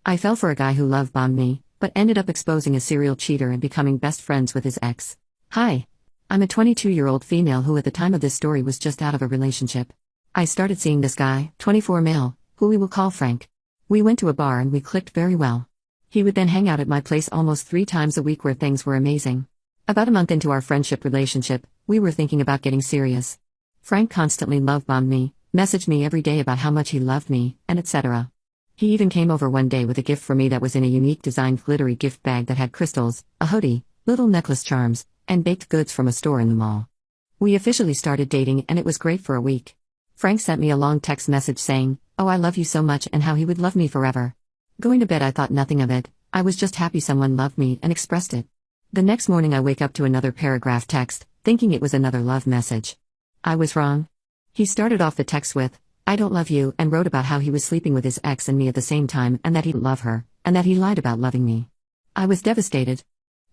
I fell for a guy who love-bombed me, but ended up exposing a serial cheater and becoming best friends with his ex. Hi. I'm a 22-year-old female who at the time of this story was just out of a relationship. I started seeing this guy, 24 male, who we will call Frank. We went to a bar and we clicked very well. He would then hang out at my place almost 3 times a week where things were amazing. About a month into our friendship relationship, we were thinking about getting serious. Frank constantly love-bombed me, messaged me every day about how much he loved me, and etc. He even came over one day with a gift for me that was in a unique designed glittery gift bag that had crystals, a hoodie, little necklace charms, and baked goods from a store in the mall. We officially started dating and it was great for a week. Frank sent me a long text message saying, "Oh, I love you so much," and how he would love me forever. Going to bed I thought nothing of it, I was just happy someone loved me and expressed it. The next morning I wake up to another paragraph text, thinking it was another love message. I was wrong. He started off the text with, "I don't love you," and wrote about how he was sleeping with his ex and me at the same time and that he didn't love her, and that he lied about loving me. I was devastated.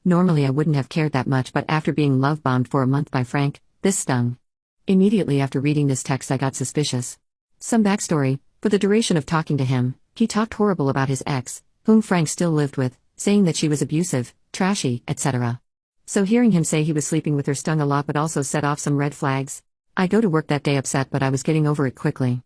Normally I wouldn't have cared that much, but after being love-bombed for a month by Frank, this stung. Immediately after reading this text I got suspicious. Some backstory: for the duration of talking to him, he talked horrible about his ex, whom Frank still lived with, saying that she was abusive, trashy, etc. So hearing him say he was sleeping with her stung a lot but also set off some red flags. I go to work that day upset, but I was getting over it quickly.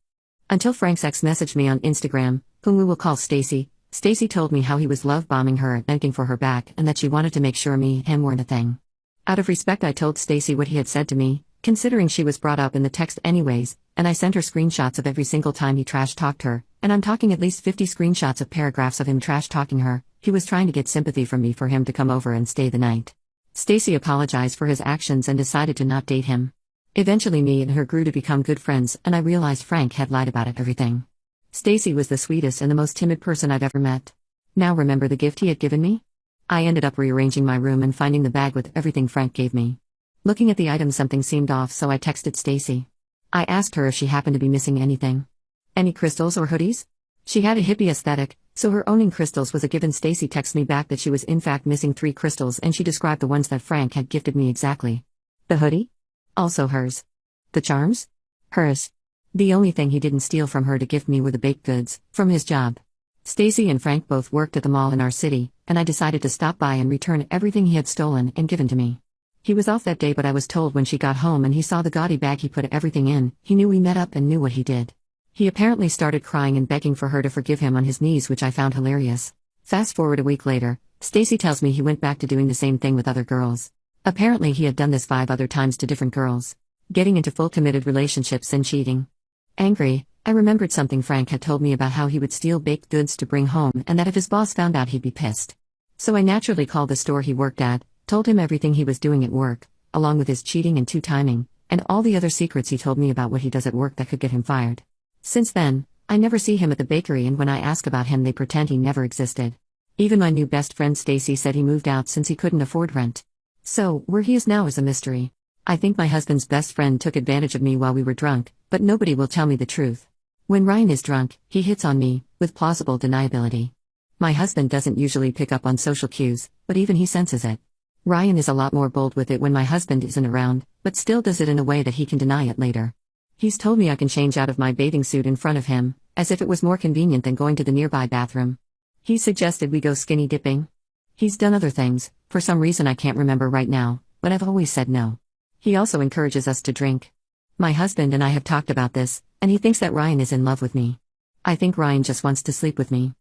Until Frank's ex messaged me on Instagram, whom we will call Stacy. Stacy told me how he was love-bombing her and begging for her back and that she wanted to make sure me and him weren't a thing. Out of respect I told Stacy what he had said to me, considering she was brought up in the text anyways, and I sent her screenshots of every single time he trash-talked her, and I'm talking at least 50 screenshots of paragraphs of him trash-talking her. He was trying to get sympathy from me for him to come over and stay the night. Stacy apologized for his actions and decided to not date him. Eventually me and her grew to become good friends and I realized Frank had lied about everything. Stacy was the sweetest and the most timid person I've ever met. Now remember the gift he had given me? I ended up rearranging my room and finding the bag with everything Frank gave me. Looking at the items something seemed off, so I texted Stacy. I asked her if she happened to be missing anything. Any crystals or hoodies? She had a hippie aesthetic, so her owning crystals was a given. Stacy texted me back that she was in fact missing 3 crystals and she described the ones that Frank had gifted me exactly. The hoodie? Also hers. The charms? Hers. The only thing he didn't steal from her to gift me were the baked goods, from his job. Stacy and Frank both worked at the mall in our city, and I decided to stop by and return everything he had stolen and given to me. He was off that day, but I was told when she got home and he saw the gaudy bag he put everything in, he knew we met up and knew what he did. He apparently started crying and begging for her to forgive him on his knees, which I found hilarious. Fast forward a week later, Stacy tells me he went back to doing the same thing with other girls. Apparently he had done this 5 other times to different girls. Getting into full committed relationships and cheating. Angry, I remembered something Frank had told me about how he would steal baked goods to bring home and that if his boss found out he'd be pissed. So I naturally called the store he worked at, told him everything he was doing at work, along with his cheating and 2-timing, and all the other secrets he told me about what he does at work that could get him fired. Since then, I never see him at the bakery, and when I ask about him they pretend he never existed. Even my new best friend Stacy said he moved out since he couldn't afford rent. So, where he is now is a mystery. I think my husband's best friend took advantage of me while we were drunk, but nobody will tell me the truth. When Ryan is drunk, he hits on me, with plausible deniability. My husband doesn't usually pick up on social cues, but even he senses it. Ryan is a lot more bold with it when my husband isn't around, but still does it in a way that he can deny it later. He's told me I can change out of my bathing suit in front of him, as if it was more convenient than going to the nearby bathroom. He suggested we go skinny dipping. He's done other things, for some reason I can't remember right now, but I've always said no. He also encourages us to drink. My husband and I have talked about this, and he thinks that Ryan is in love with me. I think Ryan just wants to sleep with me.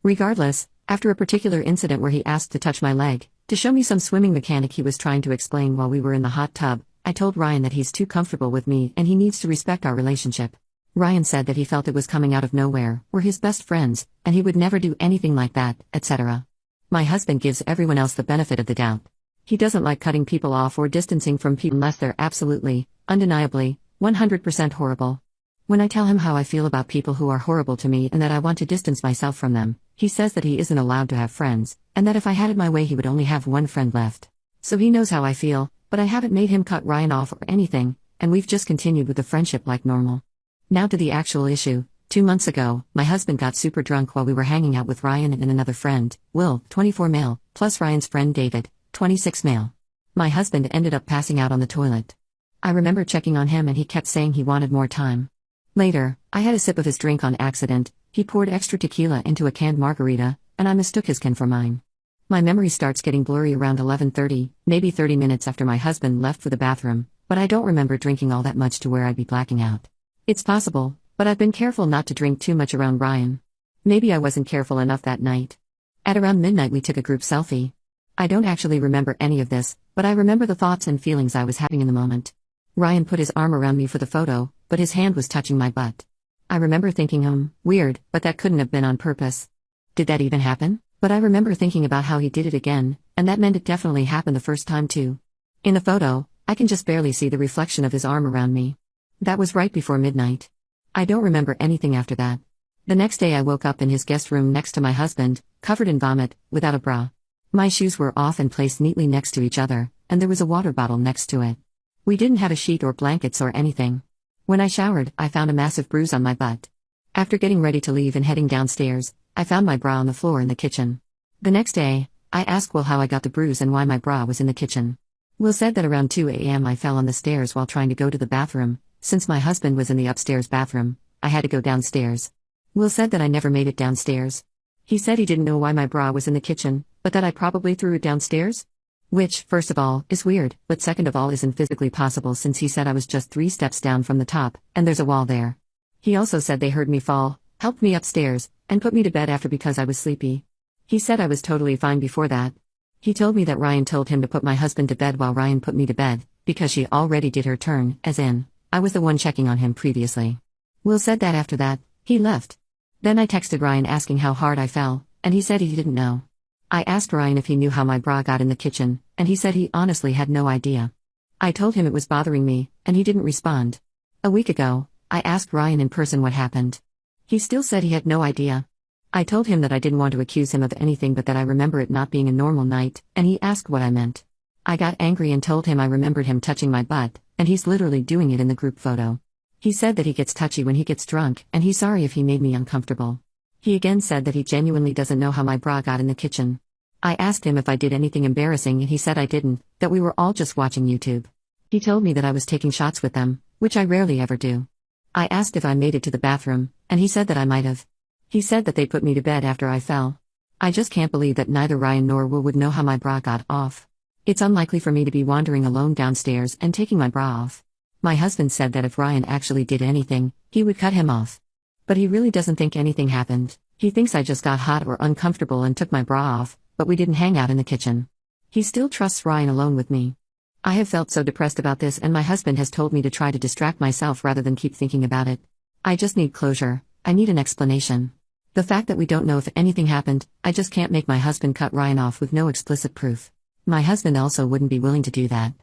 Regardless, after a particular incident where he asked to touch my leg, to show me some swimming mechanic he was trying to explain while we were in the hot tub, I told Ryan that he's too comfortable with me and he needs to respect our relationship. Ryan said that he felt it was coming out of nowhere, we're his best friends, and he would never do anything like that, etc. My husband gives everyone else the benefit of the doubt. He doesn't like cutting people off or distancing from people unless they're absolutely, undeniably, 100% horrible. When I tell him how I feel about people who are horrible to me and that I want to distance myself from them, he says that he isn't allowed to have friends, and that if I had it my way he would only have one friend left. So he knows how I feel, but I haven't made him cut Ryan off or anything, and we've just continued with the friendship like normal. Now to the actual issue. 2 months ago, my husband got super drunk while we were hanging out with Ryan and another friend, Will, 24 male, plus Ryan's friend David, 26 male. My husband ended up passing out on the toilet. I remember checking on him and he kept saying he wanted more time. Later, I had a sip of his drink on accident. He poured extra tequila into a canned margarita, and I mistook his can for mine. My memory starts getting blurry around 11:30, maybe 30 minutes after my husband left for the bathroom, but I don't remember drinking all that much to where I'd be blacking out. It's possible, but I've been careful not to drink too much around Ryan. Maybe I wasn't careful enough that night. At around midnight we took a group selfie. I don't actually remember any of this, but I remember the thoughts and feelings I was having in the moment. Ryan put his arm around me for the photo, but his hand was touching my butt. I remember thinking, weird, but that couldn't have been on purpose. Did that even happen? But I remember thinking about how he did it again, and that meant it definitely happened the first time too. In the photo, I can just barely see the reflection of his arm around me. That was right before midnight. I don't remember anything after that. The next day I woke up in his guest room next to my husband, covered in vomit, without a bra. My shoes were off and placed neatly next to each other, and there was a water bottle next to it. We didn't have a sheet or blankets or anything. When I showered, I found a massive bruise on my butt. After getting ready to leave and heading downstairs, I found my bra on the floor in the kitchen. The next day, I asked Will how I got the bruise and why my bra was in the kitchen. Will said that around 2 a.m. I fell on the stairs while trying to go to the bathroom. Since my husband was in the upstairs bathroom, I had to go downstairs. Will said that I never made it downstairs. He said he didn't know why my bra was in the kitchen, but that I probably threw it downstairs? Which, first of all, is weird, but second of all isn't physically possible since he said I was just 3 steps down from the top, and there's a wall there. He also said they heard me fall, helped me upstairs, and put me to bed after because I was sleepy. He said I was totally fine before that. He told me that Ryan told him to put my husband to bed while Ryan put me to bed, because she already did her turn, as in, I was the one checking on him previously. Will said that after that, he left. Then I texted Ryan asking how hard I fell, and he said he didn't know. I asked Ryan if he knew how my bra got in the kitchen, and he said he honestly had no idea. I told him it was bothering me, and he didn't respond. A week ago, I asked Ryan in person what happened. He still said he had no idea. I told him that I didn't want to accuse him of anything but that I remember it not being a normal night, and he asked what I meant. I got angry and told him I remembered him touching my butt, and he's literally doing it in the group photo. He said that he gets touchy when he gets drunk, and he's sorry if he made me uncomfortable. He again said that he genuinely doesn't know how my bra got in the kitchen. I asked him if I did anything embarrassing and he said I didn't, that we were all just watching YouTube. He told me that I was taking shots with them, which I rarely ever do. I asked if I made it to the bathroom, and he said that I might have. He said that they put me to bed after I fell. I just can't believe that neither Ryan nor Will would know how my bra got off. It's unlikely for me to be wandering alone downstairs and taking my bra off. My husband said that if Ryan actually did anything, he would cut him off. But he really doesn't think anything happened. He thinks I just got hot or uncomfortable and took my bra off, but we didn't hang out in the kitchen. He still trusts Ryan alone with me. I have felt so depressed about this, and my husband has told me to try to distract myself rather than keep thinking about it. I just need closure. I need an explanation. The fact that we don't know if anything happened, I just can't make my husband cut Ryan off with no explicit proof. My husband also wouldn't be willing to do that.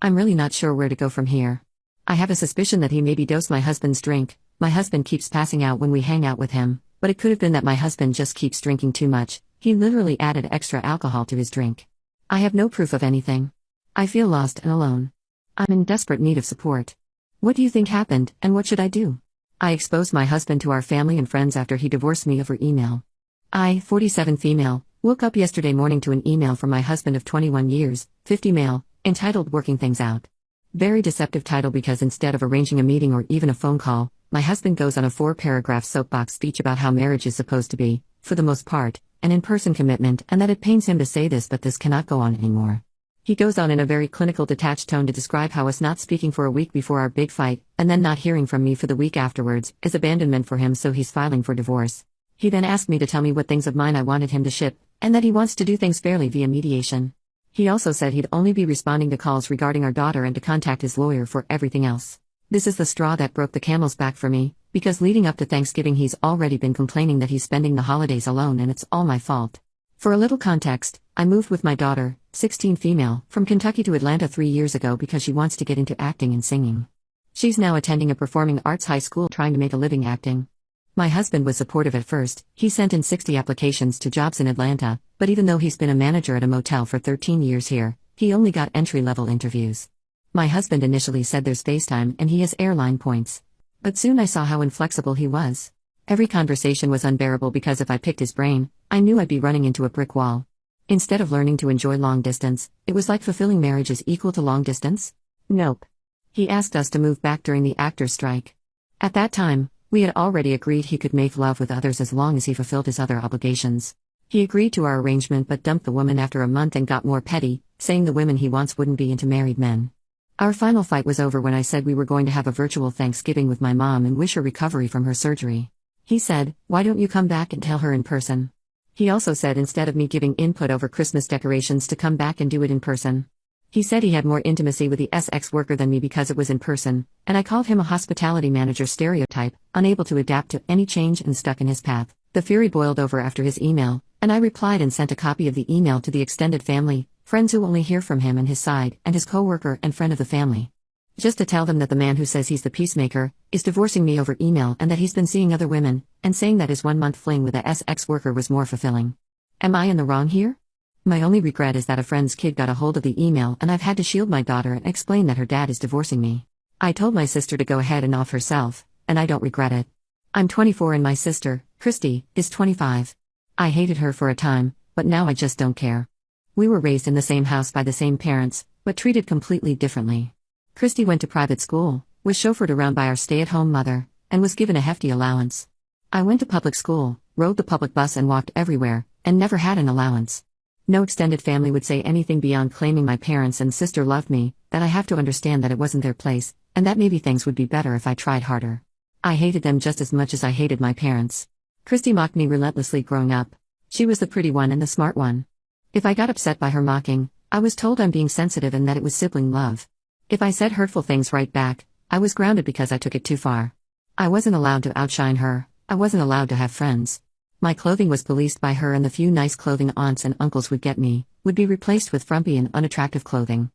I'm really not sure where to go from here. I have a suspicion that he maybe dosed my husband's drink. My husband keeps passing out when we hang out with him, but it could have been that my husband just keeps drinking too much. He literally added extra alcohol to his drink. I have no proof of anything. I feel lost and alone. I'm in desperate need of support. What do you think happened, and what should I do? I exposed my husband to our family and friends after he divorced me over email. I, 47 female, woke up yesterday morning to an email from my husband of 21 years, 50 male, entitled Working Things Out. Very deceptive title because instead of arranging a meeting or even a phone call, my husband goes on a 4-paragraph soapbox speech about how marriage is supposed to be, for the most part, an in-person commitment, and that it pains him to say this but this cannot go on anymore. He goes on in a very clinical detached tone to describe how us not speaking for a week before our big fight, and then not hearing from me for the week afterwards, is abandonment for him, so he's filing for divorce. He then asked me to tell me what things of mine I wanted him to ship, and that he wants to do things fairly via mediation. He also said he'd only be responding to calls regarding our daughter and to contact his lawyer for everything else. This is the straw that broke the camel's back for me, because leading up to Thanksgiving he's already been complaining that he's spending the holidays alone and it's all my fault. For a little context, I moved with my daughter, 16 female, from Kentucky to Atlanta 3 years ago because she wants to get into acting and singing. She's now attending a performing arts high school trying to make a living acting. My husband was supportive at first. He sent in 60 applications to jobs in Atlanta, but even though he's been a manager at a motel for 13 years here, he only got entry-level interviews. My husband initially said there's FaceTime and he has airline points. But soon I saw how inflexible he was. Every conversation was unbearable because if I picked his brain, I knew I'd be running into a brick wall. Instead of learning to enjoy long distance, it was like fulfilling marriage is equal to long distance? Nope. He asked us to move back during the actors' strike. At that time, We had already agreed he could make love with others as long as he fulfilled his other obligations. He agreed to our arrangement but dumped the woman after a month and got more petty, saying the women he wants wouldn't be into married men. Our final fight was over when I said we were going to have a virtual Thanksgiving with my mom and wish her recovery from her surgery. He said, "Why don't you come back and tell her in person?" He also said instead of me giving input over Christmas decorations to come back and do it in person. He said he had more intimacy with the SX worker than me because it was in person, and I called him a hospitality manager stereotype, unable to adapt to any change and stuck in his path. The fury boiled over after his email, and I replied and sent a copy of the email to the extended family, friends who only hear from him and his side, and his co-worker and friend of the family. Just to tell them that the man who says he's the peacemaker is divorcing me over email and that he's been seeing other women, and saying that his 1-month fling with the SX worker was more fulfilling. Am I in the wrong here? My only regret is that a friend's kid got a hold of the email and I've had to shield my daughter and explain that her dad is divorcing me. I told my sister to go ahead and off herself, and I don't regret it. I'm 24 and my sister, Christy, is 25. I hated her for a time, but now I just don't care. We were raised in the same house by the same parents, but treated completely differently. Christy went to private school, was chauffeured around by our stay-at-home mother, and was given a hefty allowance. I went to public school, rode the public bus and walked everywhere, and never had an allowance. No extended family would say anything beyond claiming my parents and sister loved me, that I have to understand that it wasn't their place, and that maybe things would be better if I tried harder. I hated them just as much as I hated my parents. Christy mocked me relentlessly growing up. She was the pretty one and the smart one. If I got upset by her mocking, I was told I'm being sensitive and that it was sibling love. If I said hurtful things right back, I was grounded because I took it too far. I wasn't allowed to outshine her, I wasn't allowed to have friends. My clothing was policed by her and the few nice clothing aunts and uncles would get me, would be replaced with frumpy and unattractive clothing.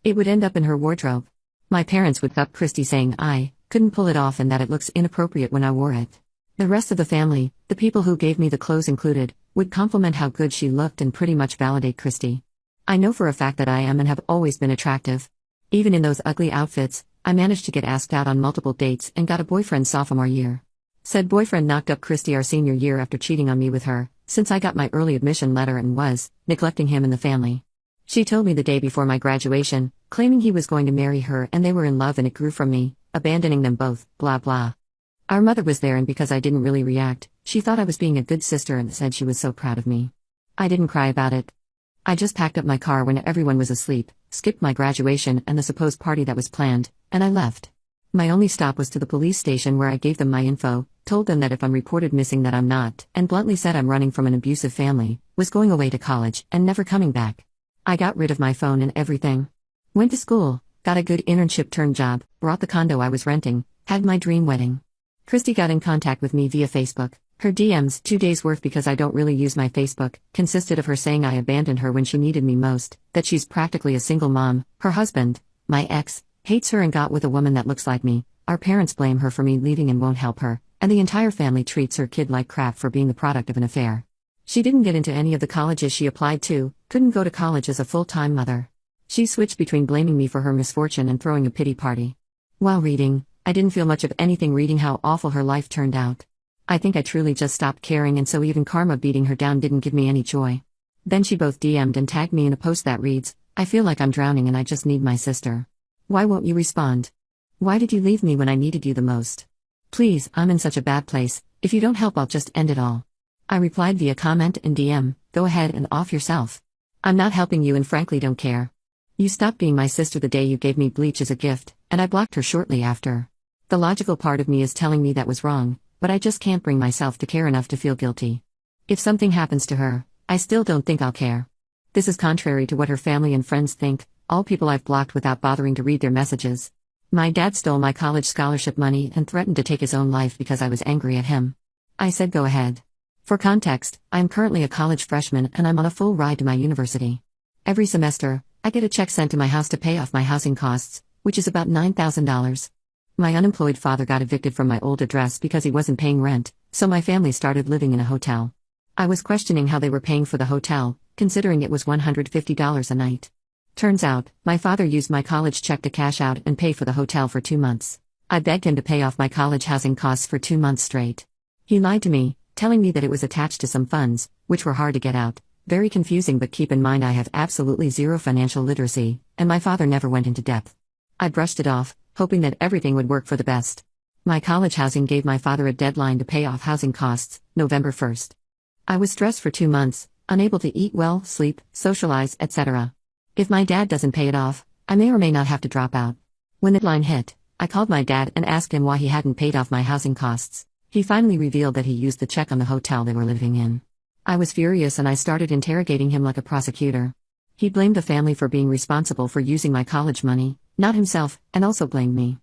It would end up in her wardrobe. My parents would up Christy saying I couldn't pull it off and that it looks inappropriate when I wore it. The rest of the family, the people who gave me the clothes included, would compliment how good she looked and pretty much validate Christy. I know for a fact that I am and have always been attractive. Even in those ugly outfits, I managed to get asked out on multiple dates and got a boyfriend sophomore year. Said boyfriend knocked up Christy our senior year after cheating on me with her, since I got my early admission letter and was neglecting him and the family. She told me the day before my graduation, claiming he was going to marry her and they were in love and it grew from me, abandoning them both, blah blah. Our mother was there and because I didn't really react, she thought I was being a good sister and said she was so proud of me. I didn't cry about it. I just packed up my car when everyone was asleep, skipped my graduation and the supposed party that was planned, and I left. My only stop was to the police station where I gave them my info, told them that if I'm reported missing that I'm not, and bluntly said I'm running from an abusive family, was going away to college and never coming back. I got rid of my phone and everything. Went to school, got a good internship turned job, bought the condo I was renting, had my dream wedding. Christy got in contact with me via Facebook. Her DMs, 2 days worth because I don't really use my Facebook, consisted of her saying I abandoned her when she needed me most, that she's practically a single mom, her husband, my ex, hates her and got with a woman that looks like me, our parents blame her for me leaving and won't help her, and the entire family treats her kid like crap for being the product of an affair. She didn't get into any of the colleges she applied to, couldn't go to college as a full-time mother. She switched between blaming me for her misfortune and throwing a pity party. While reading, I didn't feel much of anything reading how awful her life turned out. I think I truly just stopped caring and so even karma beating her down didn't give me any joy. Then she both DM'd and tagged me in a post that reads, "I feel like I'm drowning and I just need my sister. Why won't you respond? Why did you leave me when I needed you the most? Please, I'm in such a bad place, if you don't help I'll just end it all." I replied via comment and DM, "Go ahead and off yourself. I'm not helping you and frankly don't care. You stopped being my sister the day you gave me bleach as a gift," and I blocked her shortly after. The logical part of me is telling me that was wrong, but I just can't bring myself to care enough to feel guilty. If something happens to her, I still don't think I'll care. This is contrary to what her family and friends think, all people I've blocked without bothering to read their messages. My dad stole my college scholarship money and threatened to take his own life because I was angry at him. I said go ahead. For context, I am currently a college freshman and I'm on a full ride to my university. Every semester, I get a check sent to my house to pay off my housing costs, which is about $9,000. My unemployed father got evicted from my old address because he wasn't paying rent, so my family started living in a hotel. I was questioning how they were paying for the hotel, considering it was $150 a night. Turns out, my father used my college check to cash out and pay for the hotel for 2 months. I begged him to pay off my college housing costs for 2 months straight. He lied to me, telling me that it was attached to some funds, which were hard to get out. Very confusing, but keep in mind I have absolutely zero financial literacy, and my father never went into depth. I brushed it off, hoping that everything would work for the best. My college housing gave my father a deadline to pay off housing costs, November 1st. I was stressed for 2 months, unable to eat well, sleep, socialize, etc. If my dad doesn't pay it off, I may or may not have to drop out. When the deadline hit, I called my dad and asked him why he hadn't paid off my housing costs. He finally revealed that he used the check on the hotel they were living in. I was furious and I started interrogating him like a prosecutor. He blamed the family for being responsible for using my college money, not himself, and also blamed me.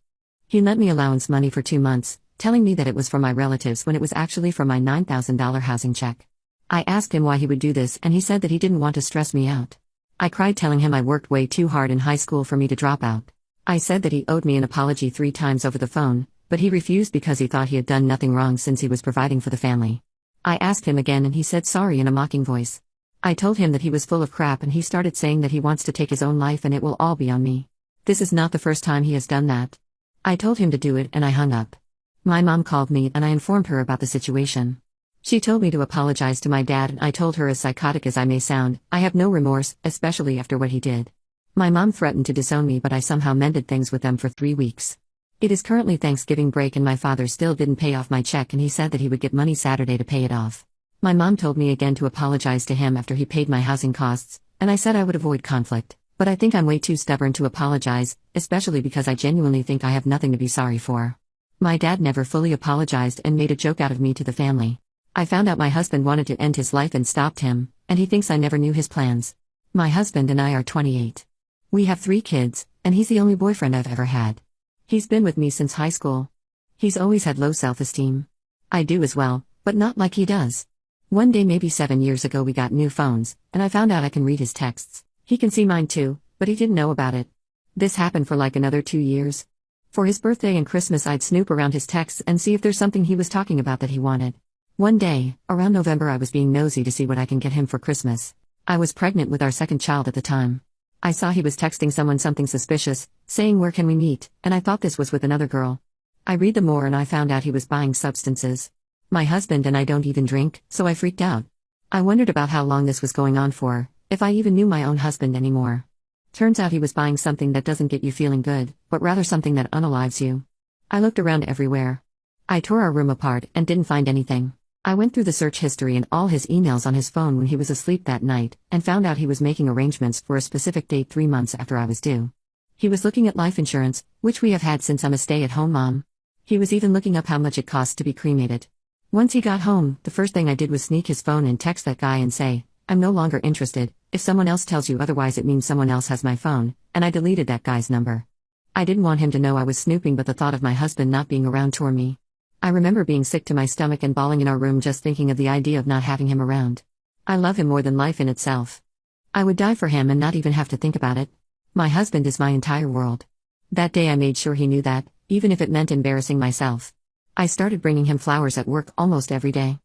He lent me allowance money for 2 months, telling me that it was from my relatives when it was actually from my $9,000 housing check. I asked him why he would do this and he said that he didn't want to stress me out. I cried telling him I worked way too hard in high school for me to drop out. I said that he owed me an apology 3 times over the phone, but he refused because he thought he had done nothing wrong since he was providing for the family. I asked him again and he said sorry in a mocking voice. I told him that he was full of crap and he started saying that he wants to take his own life and it will all be on me. This is not the first time he has done that. I told him to do it and I hung up. My mom called me and I informed her about the situation. She told me to apologize to my dad and I told her, as psychotic as I may sound, I have no remorse, especially after what he did. My mom threatened to disown me but I somehow mended things with them for 3 weeks. It is currently Thanksgiving break and my father still didn't pay off my check and he said that he would get money Saturday to pay it off. My mom told me again to apologize to him after he paid my housing costs, and I said I would avoid conflict, but I think I'm way too stubborn to apologize, especially because I genuinely think I have nothing to be sorry for. My dad never fully apologized and made a joke out of me to the family. I found out my husband wanted to end his life and stopped him, and he thinks I never knew his plans. My husband and I are 28. We have 3 kids, and he's the only boyfriend I've ever had. He's been with me since high school. He's always had low self-esteem. I do as well, but not like he does. One day maybe 7 years ago we got new phones, and I found out I can read his texts. He can see mine too, but he didn't know about it. This happened for like another 2 years. For his birthday and Christmas I'd snoop around his texts and see if there's something he was talking about that he wanted. One day, around November I was being nosy to see what I can get him for Christmas. I was pregnant with our second child at the time. I saw he was texting someone something suspicious, saying where can we meet, and I thought this was with another girl. I read them more and I found out he was buying substances. My husband and I don't even drink, so I freaked out. I wondered about how long this was going on for, if I even knew my own husband anymore. Turns out he was buying something that doesn't get you feeling good, but rather something that unalives you. I looked around everywhere. I tore our room apart and didn't find anything. I went through the search history and all his emails on his phone when he was asleep that night, and found out he was making arrangements for a specific date 3 months after I was due. He was looking at life insurance, which we have had since I'm a stay-at-home mom. He was even looking up how much it costs to be cremated. Once he got home, the first thing I did was sneak his phone and text that guy and say, I'm no longer interested, if someone else tells you otherwise it means someone else has my phone, and I deleted that guy's number. I didn't want him to know I was snooping, but the thought of my husband not being around tore me. I remember being sick to my stomach and bawling in our room just thinking of the idea of not having him around. I love him more than life in itself. I would die for him and not even have to think about it. My husband is my entire world. That day I made sure he knew that, even if it meant embarrassing myself. I started bringing him flowers at work almost every day.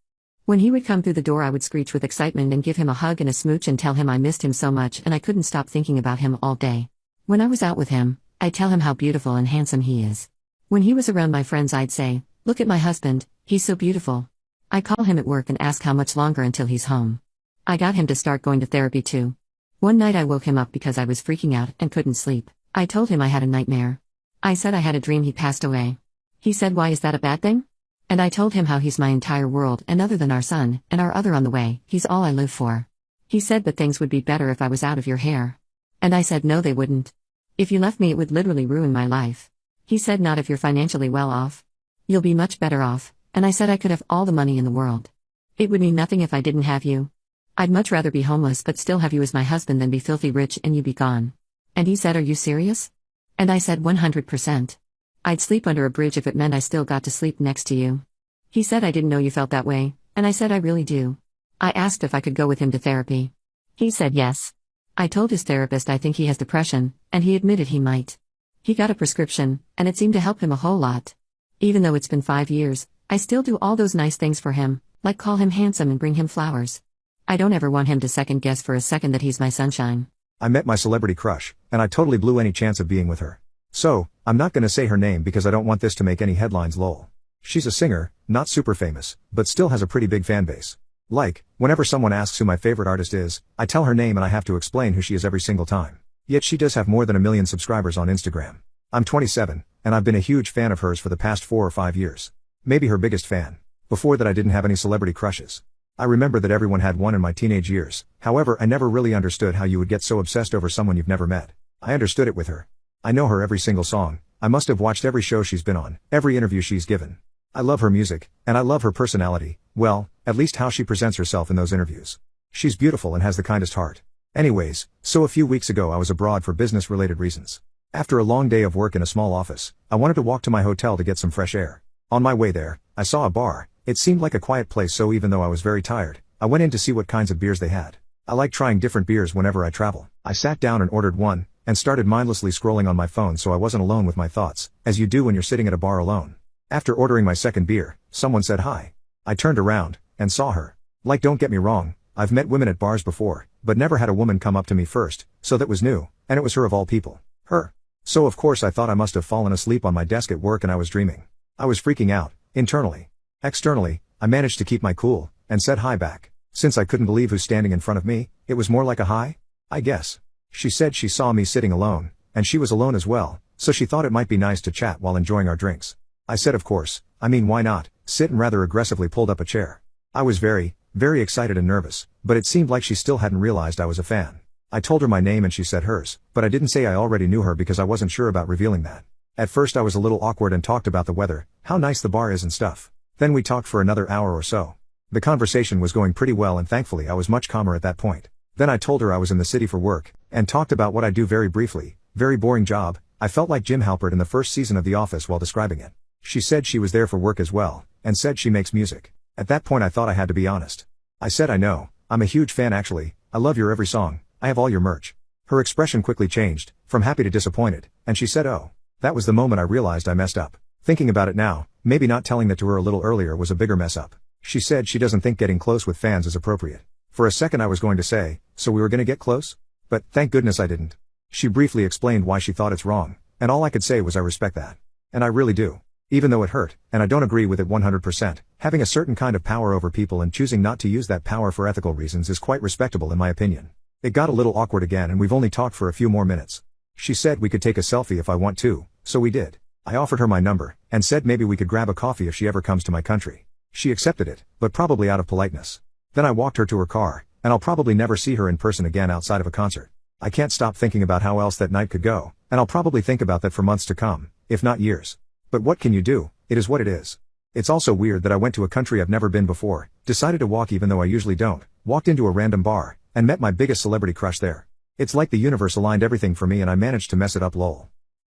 When he would come through the door I would screech with excitement and give him a hug and a smooch and tell him I missed him so much and I couldn't stop thinking about him all day. When I was out with him, I'd tell him how beautiful and handsome he is. When he was around my friends I'd say, look at my husband, he's so beautiful. I call him at work and ask how much longer until he's home. I got him to start going to therapy too. One night I woke him up because I was freaking out and couldn't sleep. I told him I had a nightmare. I said I had a dream he passed away. He said, why is that a bad thing? And I told him how he's my entire world and other than our son, and our other on the way, he's all I live for. He said that things would be better if I was out of your hair. And I said no they wouldn't. If you left me it would literally ruin my life. He said not if you're financially well off. You'll be much better off, and I said I could have all the money in the world. It would mean nothing if I didn't have you. I'd much rather be homeless but still have you as my husband than be filthy rich and you be gone. And he said, are you serious? And I said 100%. I'd sleep under a bridge if it meant I still got to sleep next to you. He said I didn't know you felt that way, and I said I really do. I asked if I could go with him to therapy. He said yes. I told his therapist I think he has depression, and he admitted he might. He got a prescription, and it seemed to help him a whole lot. Even though it's been 5 years, I still do all those nice things for him, like call him handsome and bring him flowers. I don't ever want him to second guess for a second that he's my sunshine. I met my celebrity crush, and I totally blew any chance of being with her. So, I'm not gonna say her name because I don't want this to make any headlines lol. She's a singer, not super famous, but still has a pretty big fan base. Like, whenever someone asks who my favorite artist is, I tell her name and I have to explain who she is every single time. Yet she does have more than 1 million subscribers on Instagram. I'm 27, and I've been a huge fan of hers for the past 4 or 5 years. Maybe her biggest fan. Before that I didn't have any celebrity crushes. I remember that everyone had one in my teenage years, however I never really understood how you would get so obsessed over someone you've never met. I understood it with her. I know her every single song, I must have watched every show she's been on, every interview she's given. I love her music, and I love her personality, well, at least how she presents herself in those interviews. She's beautiful and has the kindest heart. Anyways, so a few weeks ago I was abroad for business-related reasons. After a long day of work in a small office, I wanted to walk to my hotel to get some fresh air. On my way there, I saw a bar. It seemed like a quiet place, so even though I was very tired, I went in to see what kinds of beers they had. I like trying different beers whenever I travel. I sat down and ordered one, and started mindlessly scrolling on my phone so I wasn't alone with my thoughts, as you do when you're sitting at a bar alone. After ordering my second beer, someone said hi. I turned around, and saw her. Like, don't get me wrong, I've met women at bars before, but never had a woman come up to me first, so that was new, and it was her of all people. Her. So of course I thought I must have fallen asleep on my desk at work and I was dreaming. I was freaking out, internally. Externally, I managed to keep my cool, and said hi back. Since I couldn't believe who's standing in front of me, it was more like a hi? I guess. She said she saw me sitting alone, and she was alone as well, so she thought it might be nice to chat while enjoying our drinks. I said of course, I mean why not, sit, and rather aggressively pulled up a chair. I was very excited and nervous, but it seemed like she still hadn't realized I was a fan. I told her my name and she said hers, but I didn't say I already knew her because I wasn't sure about revealing that. At first I was a little awkward and talked about the weather, how nice the bar is and stuff. Then we talked for another hour or so. The conversation was going pretty well and thankfully I was much calmer at that point. Then I told her I was in the city for work, and talked about what I do very briefly. Very boring job. I felt like Jim Halpert in the first season of The Office while describing it. She said she was there for work as well, and said she makes music. At that point I thought I had to be honest. I said I know, I'm a huge fan actually, I love your every song, I have all your merch. Her expression quickly changed, from happy to disappointed, and she said oh. That was the moment I realized I messed up. Thinking about it now, maybe not telling that to her a little earlier was a bigger mess up. She said she doesn't think getting close with fans is appropriate. For a second I was going to say, so we were gonna get close? But, thank goodness I didn't. She briefly explained why she thought it's wrong, and all I could say was I respect that. And I really do. Even though it hurt, and I don't agree with it 100%, having a certain kind of power over people and choosing not to use that power for ethical reasons is quite respectable in my opinion. It got a little awkward again and we've only talked for a few more minutes. She said we could take a selfie if I want to, so we did. I offered her my number, and said maybe we could grab a coffee if she ever comes to my country. She accepted it, but probably out of politeness. Then I walked her to her car, and I'll probably never see her in person again outside of a concert. I can't stop thinking about how else that night could go, and I'll probably think about that for months to come, if not years. But what can you do? It is what it is. It's also weird that I went to a country I've never been before, decided to walk even though I usually don't, walked into a random bar, and met my biggest celebrity crush there. It's like the universe aligned everything for me and I managed to mess it up lol.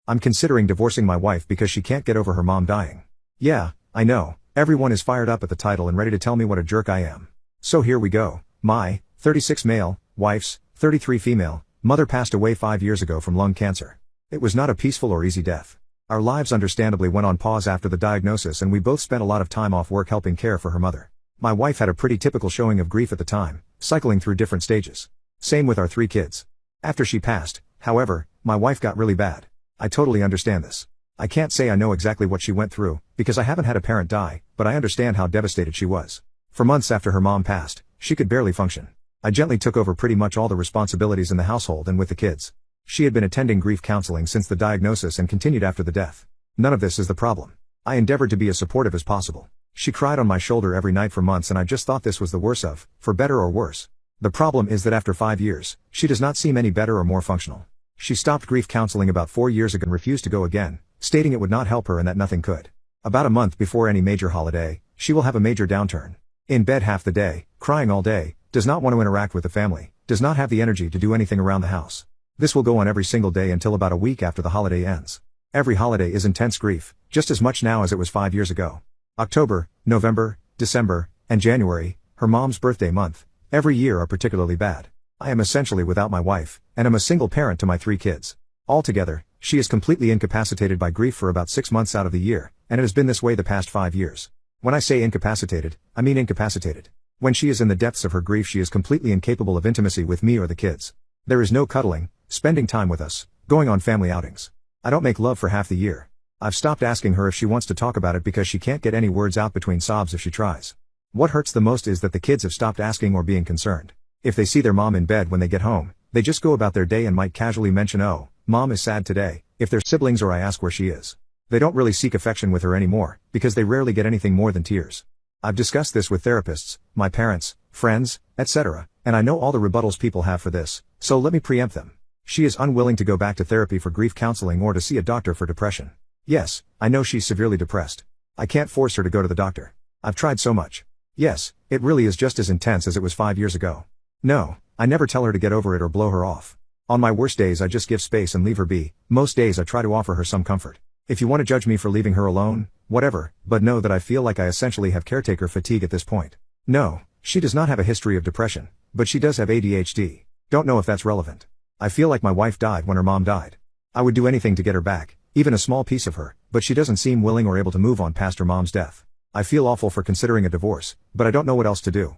I'm considering divorcing my wife because she can't get over her mom dying. Yeah, I know, everyone is fired up at the title and ready to tell me what a jerk I am. So here we go. My 36 male, wife's 33 female, mother passed away 5 years ago from lung cancer. It was not a peaceful or easy death. Our lives understandably went on pause after the diagnosis and we both spent a lot of time off work helping care for her mother. My wife had a pretty typical showing of grief at the time, cycling through different stages. Same with our 3 kids. After she passed, however, my wife got really bad. I totally understand this. I can't say I know exactly what she went through, because I haven't had a parent die, but I understand how devastated she was. For months after her mom passed, she could barely function. I gently took over pretty much all the responsibilities in the household and with the kids. She had been attending grief counseling since the diagnosis and continued after the death. None of this is the problem. I endeavored to be as supportive as possible. She cried on my shoulder every night for months and I just thought this was the worst of, for better or worse. The problem is that after 5 years, she does not seem any better or more functional. She stopped grief counseling about 4 years ago and refused to go again, stating it would not help her and that nothing could. About a month before any major holiday, she will have a major downturn. In bed half the day, crying all day, does not want to interact with the family, does not have the energy to do anything around the house. This will go on every single day until about a week after the holiday ends. Every holiday is intense grief, just as much now as it was 5 years ago. October, November, December, and January, her mom's birthday month, every year are particularly bad. I am essentially without my wife, and am a single parent to my 3 kids. Altogether, she is completely incapacitated by grief for about 6 months out of the year, and it has been this way the past 5 years. When I say incapacitated, I mean incapacitated. When she is in the depths of her grief she is completely incapable of intimacy with me or the kids. There is no cuddling, spending time with us, going on family outings. I don't make love for half the year. I've stopped asking her if she wants to talk about it because she can't get any words out between sobs if she tries. What hurts the most is that the kids have stopped asking or being concerned. If they see their mom in bed when they get home, they just go about their day and might casually mention, "Oh, mom is sad today," if they're siblings, or I ask where she is. They don't really seek affection with her anymore, because they rarely get anything more than tears. I've discussed this with therapists, my parents, friends, etc., and I know all the rebuttals people have for this, so let me preempt them. She is unwilling to go back to therapy for grief counseling or to see a doctor for depression. Yes, I know she's severely depressed. I can't force her to go to the doctor. I've tried so much. Yes, it really is just as intense as it was 5 years ago. No, I never tell her to get over it or blow her off. On my worst days I just give space and leave her be. Most days I try to offer her some comfort. If you want to judge me for leaving her alone, whatever, but know that I feel like I essentially have caretaker fatigue at this point. No, she does not have a history of depression, but she does have ADHD. Don't know if that's relevant. I feel like my wife died when her mom died. I would do anything to get her back, even a small piece of her, but she doesn't seem willing or able to move on past her mom's death. I feel awful for considering a divorce, but I don't know what else to do.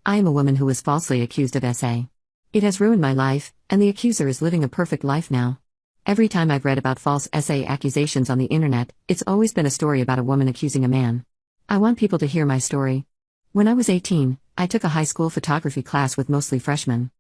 I am a woman who was falsely accused of SA. It has ruined my life, and the accuser is living a perfect life now. Every time I've read about false SA accusations on the internet, it's always been a story about a woman accusing a man. I want people to hear my story. When I was 18, I took a high school photography class with mostly freshmen.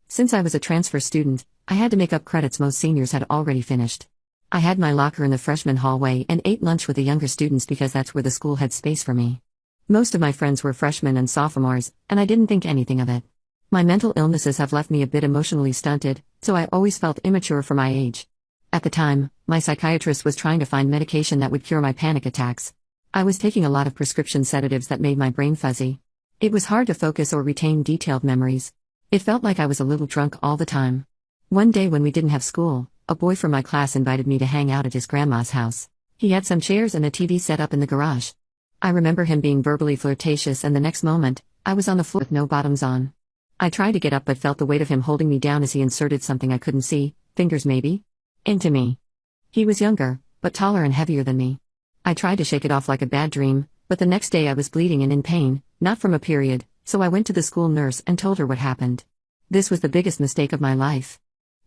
Since I was a transfer student, I had to make up credits most seniors had already finished. I had my locker in the freshman hallway and ate lunch with the younger students because that's where the school had space for me. Most of my friends were freshmen and sophomores, and I didn't think anything of it. My mental illnesses have left me a bit emotionally stunted, so I always felt immature for my age. At the time, my psychiatrist was trying to find medication that would cure my panic attacks. I was taking a lot of prescription sedatives that made my brain fuzzy. It was hard to focus or retain detailed memories. It felt like I was a little drunk all the time. One day when we didn't have school, a boy from my class invited me to hang out at his grandma's house. He had some chairs and a TV set up in the garage. I remember him being verbally flirtatious, and the next moment, I was on the floor with no bottoms on. I tried to get up but felt the weight of him holding me down as he inserted something I couldn't see, fingers maybe, into me. He was younger, but taller and heavier than me. I tried to shake it off like a bad dream, but the next day I was bleeding and in pain, not from a period, so I went to the school nurse and told her what happened. This was the biggest mistake of my life.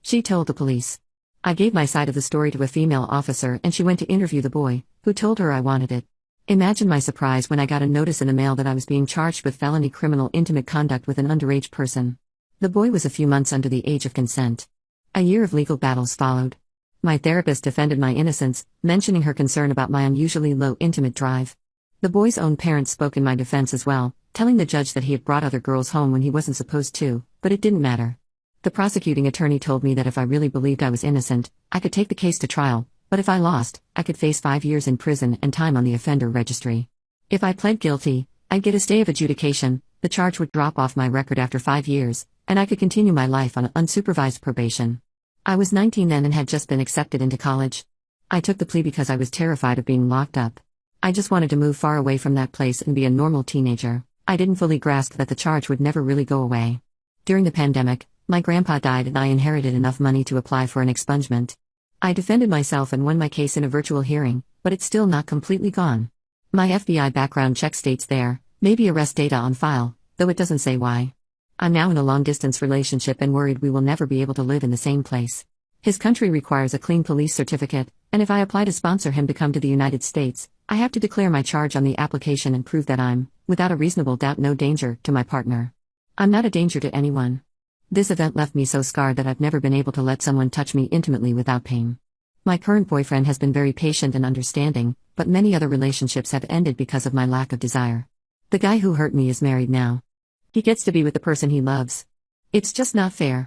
She told the police. I gave my side of the story to a female officer and she went to interview the boy, who told her I wanted it. Imagine my surprise when I got a notice in the mail that I was being charged with felony criminal intimate conduct with an underage person. The boy was a few months under the age of consent. A year of legal battles followed. My therapist defended my innocence, mentioning her concern about my unusually low intimate drive. The boy's own parents spoke in my defense as well, telling the judge that he had brought other girls home when he wasn't supposed to, but it didn't matter. The prosecuting attorney told me that if I really believed I was innocent, I could take the case to trial, but if I lost, I could face 5 years in prison and time on the offender registry. If I pled guilty, I'd get a stay of adjudication, the charge would drop off my record after 5 years, and I could continue my life on unsupervised probation. I was 19 then and had just been accepted into college. I took the plea because I was terrified of being locked up. I just wanted to move far away from that place and be a normal teenager. I didn't fully grasp that the charge would never really go away. During the pandemic, my grandpa died and I inherited enough money to apply for an expungement. I defended myself and won my case in a virtual hearing, but it's still not completely gone. My FBI background check states there may be arrest data on file, though it doesn't say why. I'm now in a long-distance relationship and worried we will never be able to live in the same place. His country requires a clean police certificate, and if I apply to sponsor him to come to the United States, I have to declare my charge on the application and prove that I'm, without a reasonable doubt, no danger to my partner. I'm not a danger to anyone. This event left me so scarred that I've never been able to let someone touch me intimately without pain. My current boyfriend has been very patient and understanding, but many other relationships have ended because of my lack of desire. The guy who hurt me is married now. He gets to be with the person he loves. It's just not fair.